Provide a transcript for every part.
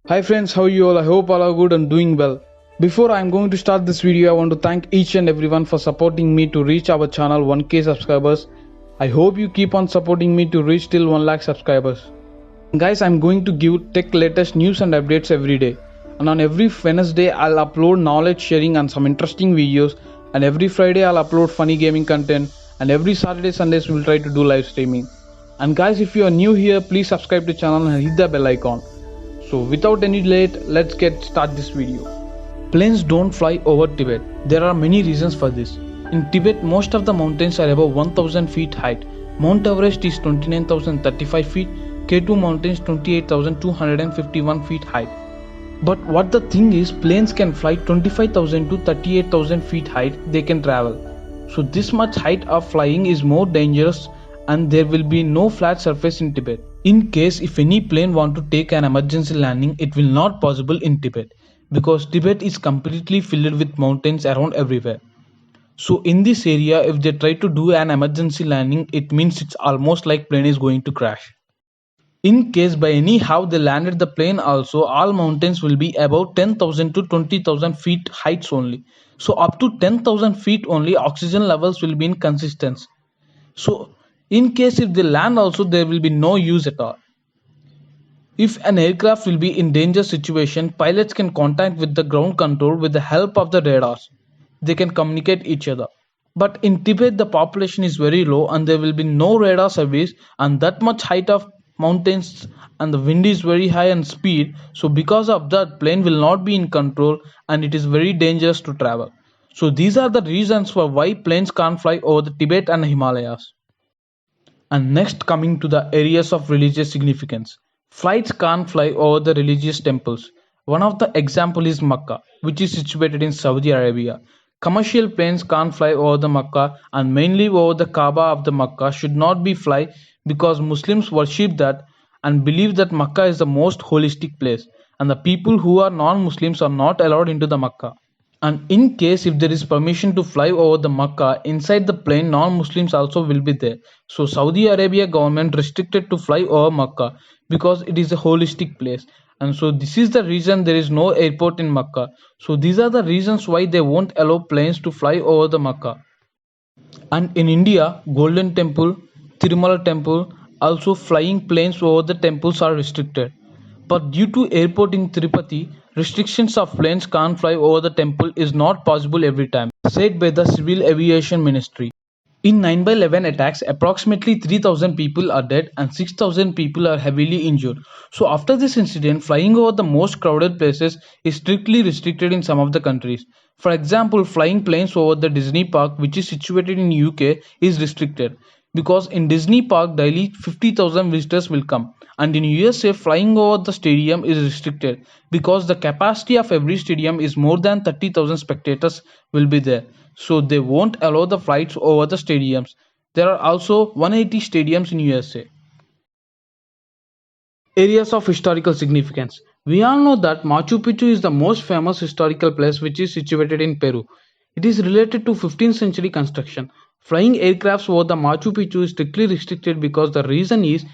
Hi friends, how are you all? I hope all are good and doing well. Before I am going to start this video, I want to thank each and everyone for supporting me to reach our channel 1k subscribers. I hope you keep on supporting me to reach till 1 lakh subscribers. Guys, I'm going to give tech latest news and updates every day. And on every Wednesday, I'll upload knowledge sharing and some interesting videos. And every Friday, I'll upload funny gaming content. And every Saturday, Sundays, we'll try to do live streaming. And guys, if you are new here, please subscribe to the channel and hit the bell icon. So without any delay, let's get start this video. Planes don't fly over Tibet. There are many reasons for this. In Tibet, most of the mountains are above 1000 feet height. Mount Everest is 29,035 feet, K2 mountains 28,251 feet height. But what the thing is, planes can fly 25,000 to 38,000 feet height they can travel. So this much height of flying is more dangerous and there will be no flat surface in Tibet. In case if any plane want to take an emergency landing, it will not possible in Tibet because Tibet is completely filled with mountains around everywhere. So in this area, if they try to do an emergency landing, it means it's almost like plane is going to crash. In case by any how they landed the plane also, all mountains will be about 10,000 to 20,000 feet heights only. So up to 10,000 feet only oxygen levels will be in consistence. So in case if they land also, there will be no use at all. If an aircraft will be in danger situation, pilots can contact with the ground control with the help of the radars. They can communicate each other. But in Tibet the population is very low and there will be no radar service and that much height of mountains and the wind is very high and speed. So because of that plane will not be in control and it is very dangerous to travel. So these are the reasons for why planes can't fly over the Tibet and Himalayas. And next coming to the areas of religious significance. Flights can't fly over the religious temples. One of the example is Mecca, which is situated in Saudi Arabia. Commercial planes can't fly over the Mecca and mainly over the Kaaba of the Mecca should not be fly because Muslims worship that and believe that Mecca is the most holistic place and the people who are non-Muslims are not allowed into the Mecca. And in case if there is permission to fly over the Makkah, inside the plane non-Muslims also will be there. So Saudi Arabia government restricted to fly over Makkah because it is a holistic place. And so this is the reason there is no airport in Makkah. So these are the reasons why they won't allow planes to fly over the Makkah. And in India, Golden Temple, Tirumala Temple, also flying planes over the temples are restricted. But due to airport in Tirupati, restrictions of planes can't fly over the temple is not possible every time, said by the Civil Aviation Ministry. In 9/11 attacks, approximately 3,000 people are dead and 6,000 people are heavily injured. So after this incident, flying over the most crowded places is strictly restricted in some of the countries. For example, flying planes over the Disney Park, which is situated in UK, is restricted because in Disney Park daily 50,000 visitors will come. And in USA, flying over the stadium is restricted because the capacity of every stadium is more than 30,000 spectators will be there. So they won't allow the flights over the stadiums. There are also 180 stadiums in USA. Areas of historical significance. We all know that Machu Picchu is the most famous historical place which is situated in Peru. It is related to 15th century construction. Flying aircrafts over the Machu Picchu is strictly restricted because the reason is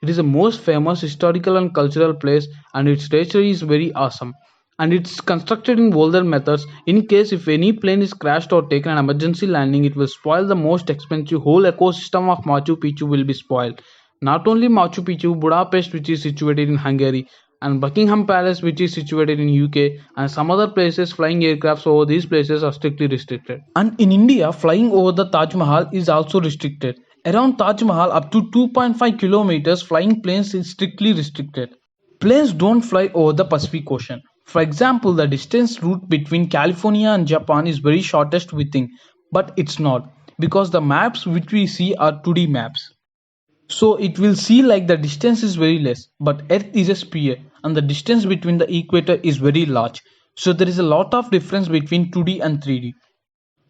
it is the most famous historical and cultural place and its nature is very awesome. And it's constructed in older methods. In case if any plane is crashed or taken an emergency landing, it will spoil the most expensive whole ecosystem of Machu Picchu will be spoiled. Not only Machu Picchu, Budapest which is situated in Hungary and Buckingham Palace which is situated in UK and some other places flying aircrafts over these places are strictly restricted. And in India, flying over the Taj Mahal is also restricted. Around Taj Mahal up to 2.5 kilometers flying planes is strictly restricted. Planes don't fly over the Pacific Ocean. For example, the distance route between California and Japan is very shortest we think, but it's not because the maps which we see are 2D maps. So it will see like the distance is very less, but Earth is a sphere and the distance between the equator is very large. So there is a lot of difference between 2D and 3D.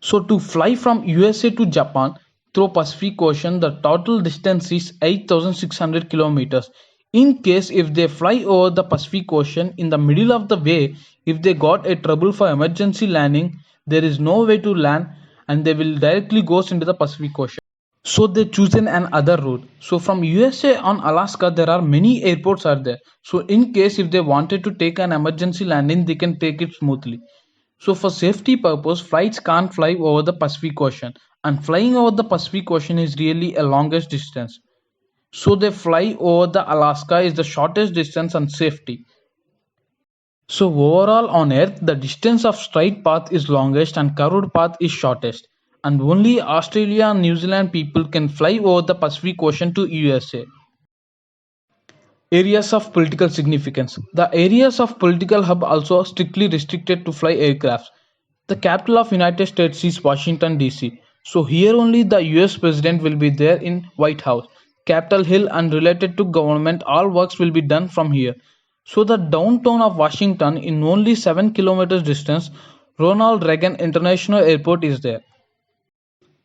So to fly from USA to Japan through Pacific Ocean, the total distance is 8,600 kilometers. In case if they fly over the Pacific Ocean in the middle of the way, if they got a trouble for emergency landing, there is no way to land and they will directly goes into the Pacific Ocean. So they chosen another route. So from USA on Alaska there are many airports are there. So in case if they wanted to take an emergency landing they can take it smoothly. So for safety purpose flights can't fly over the Pacific Ocean, and flying over the Pacific Ocean is really a longest distance. So they fly over the Alaska is the shortest distance and safety. So overall on Earth, the distance of straight path is longest and curved path is shortest. And only Australia and New Zealand people can fly over the Pacific Ocean to USA. Areas of political significance. The areas of political hub also strictly restricted to fly aircrafts. The capital of United States is Washington DC. So here only the US president will be there in White House. Capitol Hill and related to government all works will be done from here. So the downtown of Washington in only 7 kilometers distance, Ronald Reagan International Airport is there.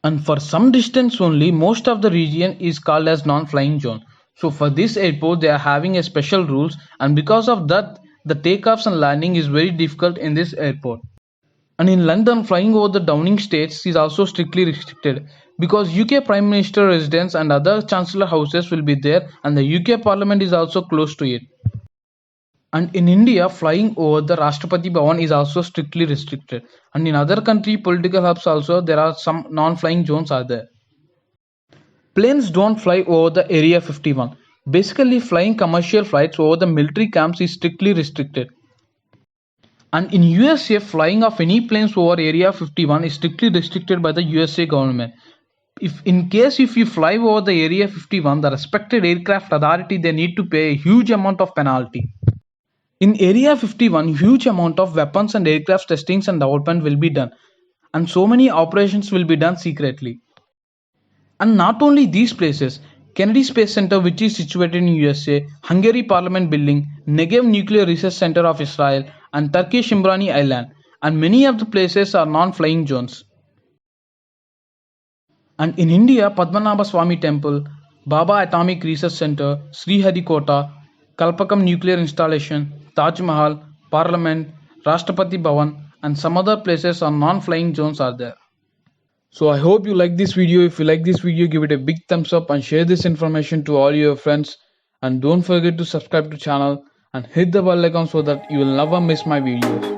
And for some distance only, most of the region is called as non-flying zone. So for this airport they are having a special rules, and because of that the takeoffs and landing is very difficult in this airport. And in London flying over the Downing States is also strictly restricted because UK Prime Minister residence and other Chancellor houses will be there, and the UK Parliament is also close to it. And in India, flying over the Rashtrapati Bhavan is also strictly restricted. And in other country political hubs also there are some non-flying zones are there. Planes don't fly over the Area 51. Basically, flying commercial flights over the military camps is strictly restricted. And in USA, flying of any planes over Area 51 is strictly restricted by the USA government. If in case if you fly over the Area 51, the respected aircraft authority they need to pay a huge amount of penalty. In Area 51, huge amount of weapons and aircraft testings and development will be done, and so many operations will be done secretly. And not only these places, Kennedy Space Center which is situated in USA, Hungary Parliament Building, Negev Nuclear Research Center of Israel, and Turkish Imrani Island, and many of the places are non-flying zones. And in India, Padmanabha Swami Temple, Baba Atomic Research Center, Sriharikota, Kalpakam Nuclear Installation, Taj Mahal, Parliament, Rashtrapati Bhavan, and some other places are non-flying zones are there. So I hope you like this video. If you like this video, give it a big thumbs up and share this information to all your friends. And don't forget to subscribe to channel and hit the bell icon so that you will never miss my videos.